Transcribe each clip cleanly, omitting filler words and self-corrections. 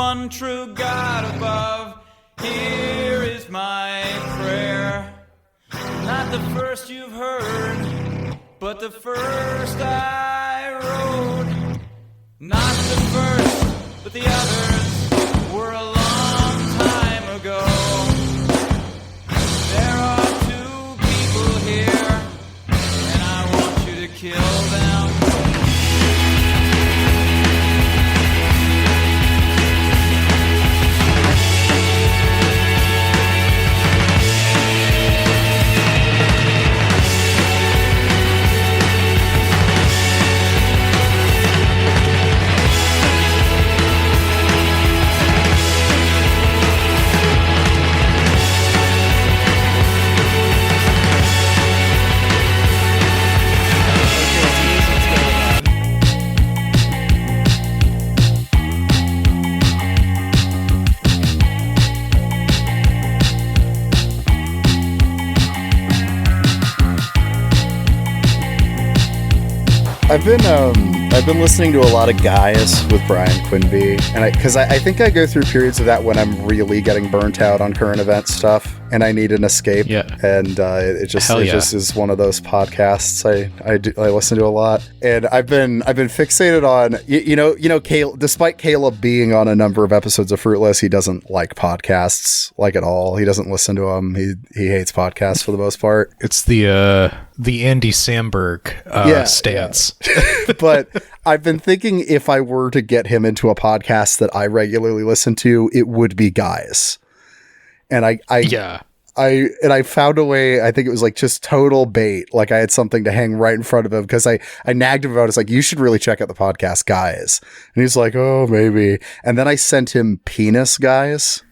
one true God above, here is my prayer. Not the first you've heard, but the first I wrote. Not the first, but the others were a long time ago. There are two people here, and I want you to kill them. I've been listening to a lot of Guys with Brian Quinby, and because I think I go through periods of that when I'm really getting burnt out on current event stuff, and I need an escape. Yeah, and it just is one of those podcasts I listen to a lot, and I've been fixated on you know Caleb, despite Caleb being on a number of episodes of Fruitless, he doesn't like podcasts like at all. He doesn't listen to them. He hates podcasts for the most part. It's the Andy Samberg stance. Yeah. But I've been thinking if I were to get him into a podcast that I regularly listen to, it would be Guys. And I found a way. I think it was like just total bait. Like I had something to hang right in front of him because I nagged him about it. It's like, you should really check out the podcast Guys. And he's like, oh, maybe. And then I sent him Penis Guys.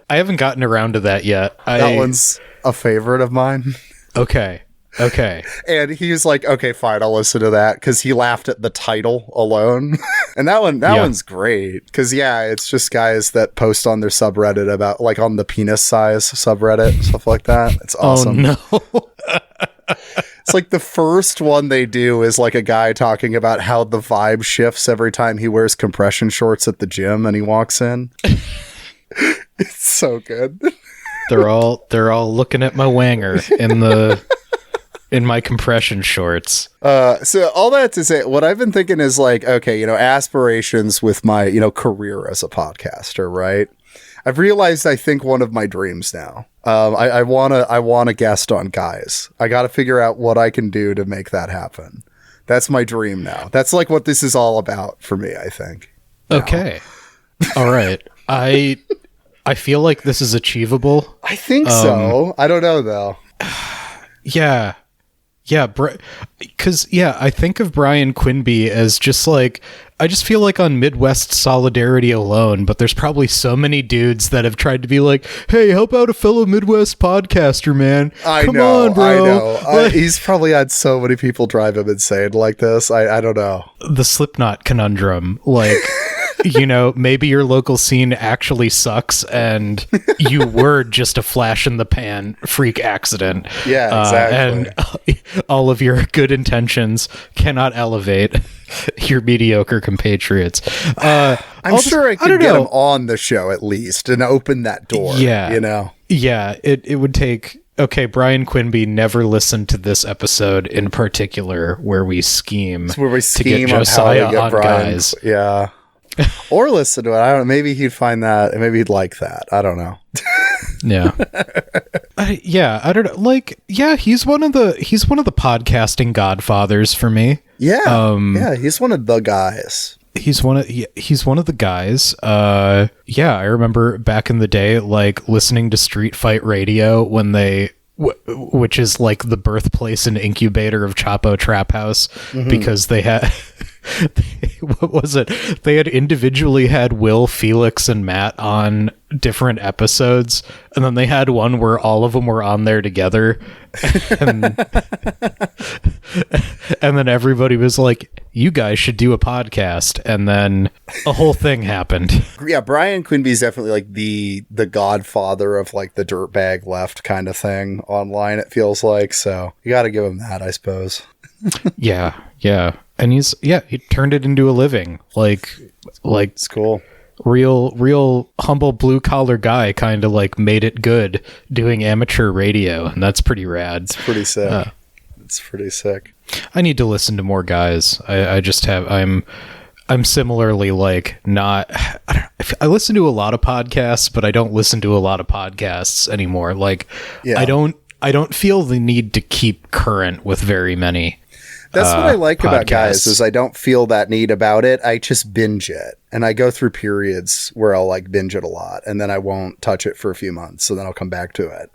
I haven't gotten around to that yet. That one's a favorite of mine. Okay. And he's like, okay, fine, I'll listen to that, because he laughed at the title alone. And that one's great, because it's just guys that post on their subreddit about, like, on the penis size subreddit, stuff like that. It's awesome. Oh, no. It's like the first one they do is like a guy talking about how the vibe shifts every time he wears compression shorts at the gym and he walks in. It's so good. They're all looking at my wanger in my compression shorts. So all that to say, what I've been thinking is like, okay, aspirations with my, career as a podcaster, right? I've realized, I think, one of my dreams now. I want to guest on Guys. I got to figure out what I can do to make that happen. That's my dream now. That's like what this is all about for me, I think. Okay. All right. I feel like this is achievable. I think so. I don't know, though. Yeah, because I think of Brian Quinby as just like, I just feel like on Midwest solidarity alone, but there's probably so many dudes that have tried to be like, hey, help out a fellow Midwest podcaster, man. Come on, bro. I know. He's probably had so many people drive him insane like this. I don't know. The Slipknot conundrum, like... maybe your local scene actually sucks and you were just a flash in the pan freak accident. Yeah, exactly. And all of your good intentions cannot elevate your mediocre compatriots. I'm sure I could get him on the show at least and open that door. Yeah. Yeah, it would take... Okay, Brian Quinby never listened to this episode in particular where we scheme to get Josiah on Guys. Yeah. Or listen to it. I don't know. Maybe he'd find that, and maybe he'd like that. I don't know. Yeah. I don't know. Like, he's one of the podcasting godfathers for me. Yeah. He's one of the guys. He's one of the guys. I remember back in the day, like listening to Street Fight Radio when they, which is like the birthplace and incubator of Chapo Trap House, because they had. What was it? They had individually had Will, Felix, and Matt on different episodes, and then they had one where all of them were on there together, and then everybody was like, you guys should do a podcast, and then a whole thing happened. Yeah, Brian Quinby's definitely like the godfather of like the dirtbag left kind of thing online, it feels like, so you gotta give him that, I suppose. Yeah. And he turned it into a living. Like it's cool. Real humble blue collar guy kind of like made it good doing amateur radio, and that's pretty rad. It's pretty sick. It's pretty sick. I need to listen to more guys. I'm similarly like not. I listen to a lot of podcasts, but I don't listen to a lot of podcasts anymore. Like, I don't feel the need to keep current with very many. That's what I like podcasts. About guys is I don't feel that need about it. I just binge it, and I go through periods where I'll like binge it a lot, and then I won't touch it for a few months, so then I'll come back to it.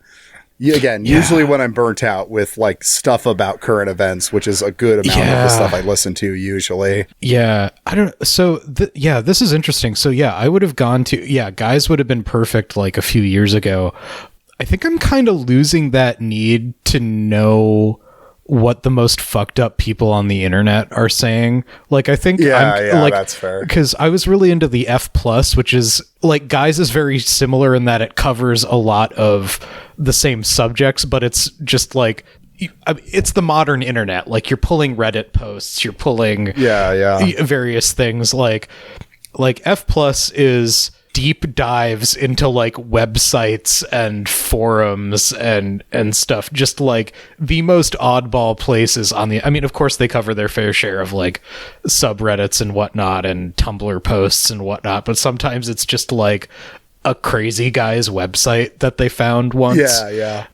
Usually when I'm burnt out with like stuff about current events, which is a good amount of the stuff I listen to usually. Yeah, I don't. So this is interesting. So I would have gone to guys would have been perfect like a few years ago. I think I'm kind of losing that need to know what the most fucked up people on the internet are saying. Like, I think that's fair. Because I was really into the F+, which is like guys is very similar in that it covers a lot of the same subjects, but it's just like it's the modern internet. Like, you're pulling Reddit posts, you're pulling various things. Like F+ is deep dives into like websites and forums and stuff, just like the most oddball places on the, I mean, of course they cover their fair share of like subreddits and whatnot and Tumblr posts and whatnot, but sometimes it's just like a crazy guy's website that they found once.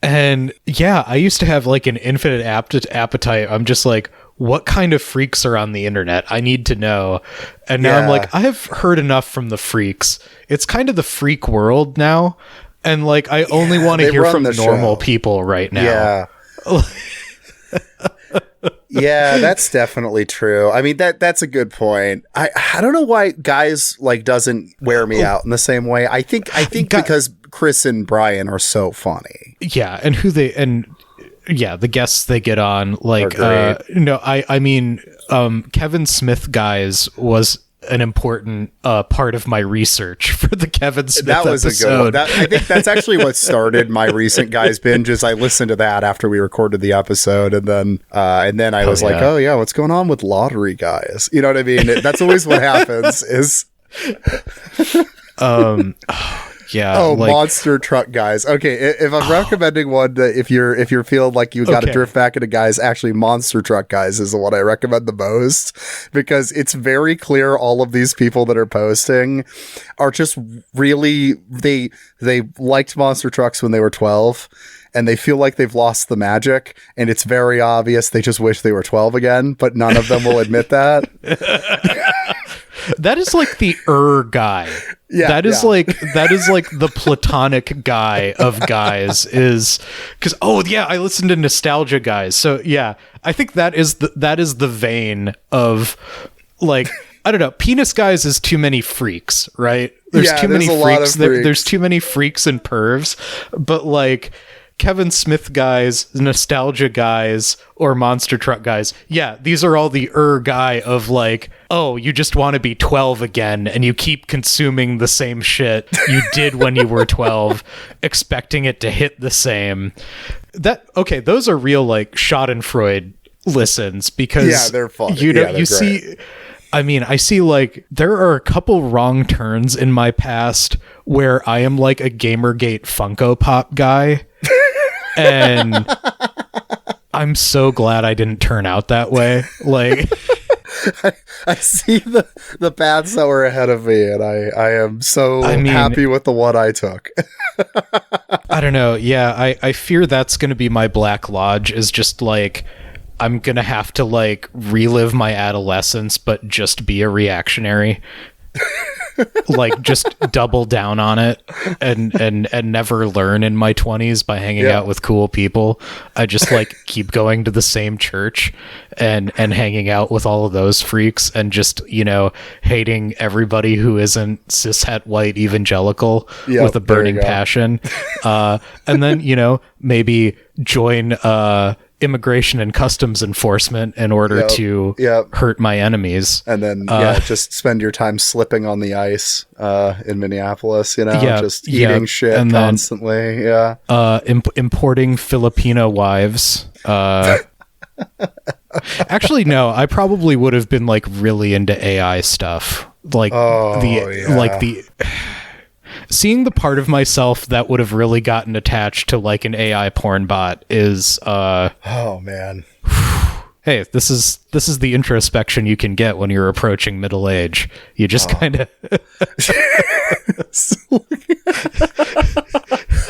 And I used to have like an infinite appetite. I'm just like, what kind of freaks are on the internet? I need to know. And now I'm like, I have heard enough from the freaks. It's kind of the freak world now. And like, I only want to hear from normal people right now. Yeah, that's definitely true. I mean, that's a good point. I don't know why guys like doesn't wear me out in the same way. I think because Chris and Brian are so funny. Yeah, and the guests they get on, like, I mean, Kevin Smith guys was an important part of my research for the Kevin Smith that was episode. A good one. I think that's actually what started my recent guys binge. Is I listened to that after we recorded the episode, and then I was like, oh yeah, what's going on with lottery guys? You know what I mean? That's always what happens. Is monster truck guys. Okay, if I'm recommending one, if you're feeling like you got to drift back into guys, actually monster truck guys is the one I recommend the most, because it's very clear all of these people that are posting are just really they liked monster trucks when they were 12. And they feel like they've lost the magic, and it's very obvious they just wish they were 12 again, but none of them will admit that. That is like the guy. Yeah, that is like the platonic guy of guys, is because I listened to nostalgia guys. So yeah, I think that is the vein of like, I don't know, penis guys is too many freaks, right? There's too many freaks. There's too many freaks and pervs, but like Kevin Smith guys, nostalgia guys, or monster truck guys. Yeah, these are all the guy of like, oh, you just want to be 12 again, and you keep consuming the same shit you did when you were 12, expecting it to hit the same. Those are real like Schadenfreude listens, because they're fun. You see, I mean, I see like there are a couple wrong turns in my past where I am like a Gamergate Funko Pop guy. And I'm so glad I didn't turn out that way. Like, I see the paths that were ahead of me, and I am so happy with the one I took. I don't know. Yeah, I fear that's going to be my Black Lodge, is just like, I'm going to have to like relive my adolescence, but just be a reactionary. Like, just double down on it and never learn in my 20s by hanging out with cool people. I just like keep going to the same church and hanging out with all of those freaks, and just, you know, hating everybody who isn't cishet white evangelical with a burning passion. And then, you know, maybe join immigration and customs enforcement in order to hurt my enemies, and then just spend your time slipping on the ice in Minneapolis, you know, just eating shit and constantly. Importing Filipino wives. Actually, no, I probably would have been like really into AI stuff. Like seeing the part of myself that would have really gotten attached to like an AI porn bot is oh man. Hey, this is the introspection you can get when you're approaching middle age. You just kind of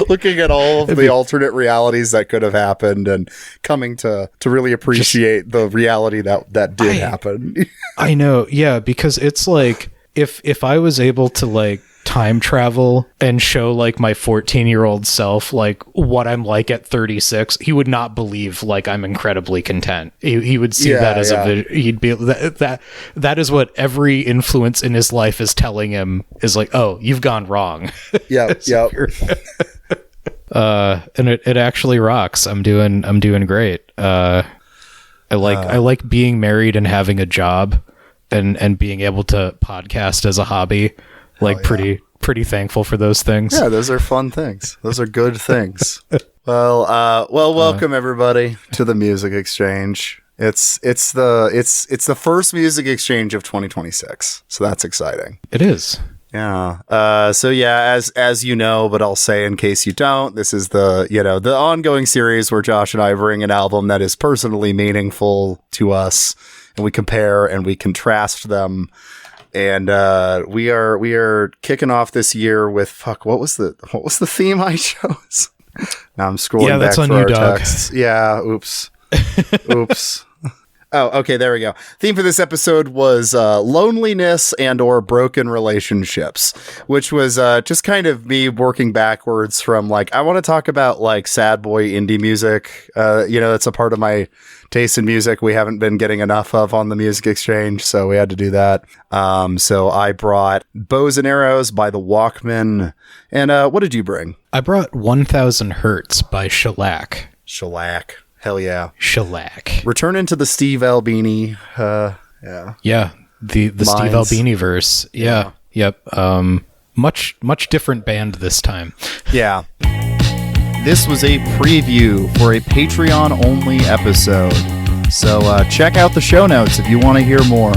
looking at all of the alternate realities that could have happened and coming to really appreciate the reality that did happen. I know, yeah, because it's like if I was able to like time travel and show like my 14-year-old self like what I'm like at 36, he would not believe like I'm incredibly content. He would see that as he'd be that is what every influence in his life is telling him, is like, oh, you've gone wrong. Yep. And it actually rocks. I'm doing great. I like being married and having a job and being able to podcast as a hobby. Like pretty thankful for those things. Yeah, those are fun things. Those are good things. Well, welcome everybody to the Music Exchange. It's the first Music Exchange of 2026. So that's exciting. It is. Yeah. So yeah, as you know, but I'll say in case you don't, this is the ongoing series where Josh and I bring an album that is personally meaningful to us, and we compare and we contrast them. And we are kicking off this year with what was the theme I chose? Now I'm scrolling back through our texts. Yeah, oops. Oh, okay, there we go. Theme for this episode was loneliness and or broken relationships, which was just kind of me working backwards from like, I want to talk about like sad boy indie music. That's a part of my taste in music we haven't been getting enough of on the Music Exchange, so we had to do that. So I brought Bows and Arrows by the Walkmen. And what did you bring? I brought 1000 Hertz by Shellac. Shellac. Hell yeah. Shellac. Returning to the Steve Albini. Yeah. Yeah. The Steve Albini verse. Yeah. Yep. Much different band this time. Yeah. This was a preview for a Patreon-only episode, so check out the show notes if you want to hear more.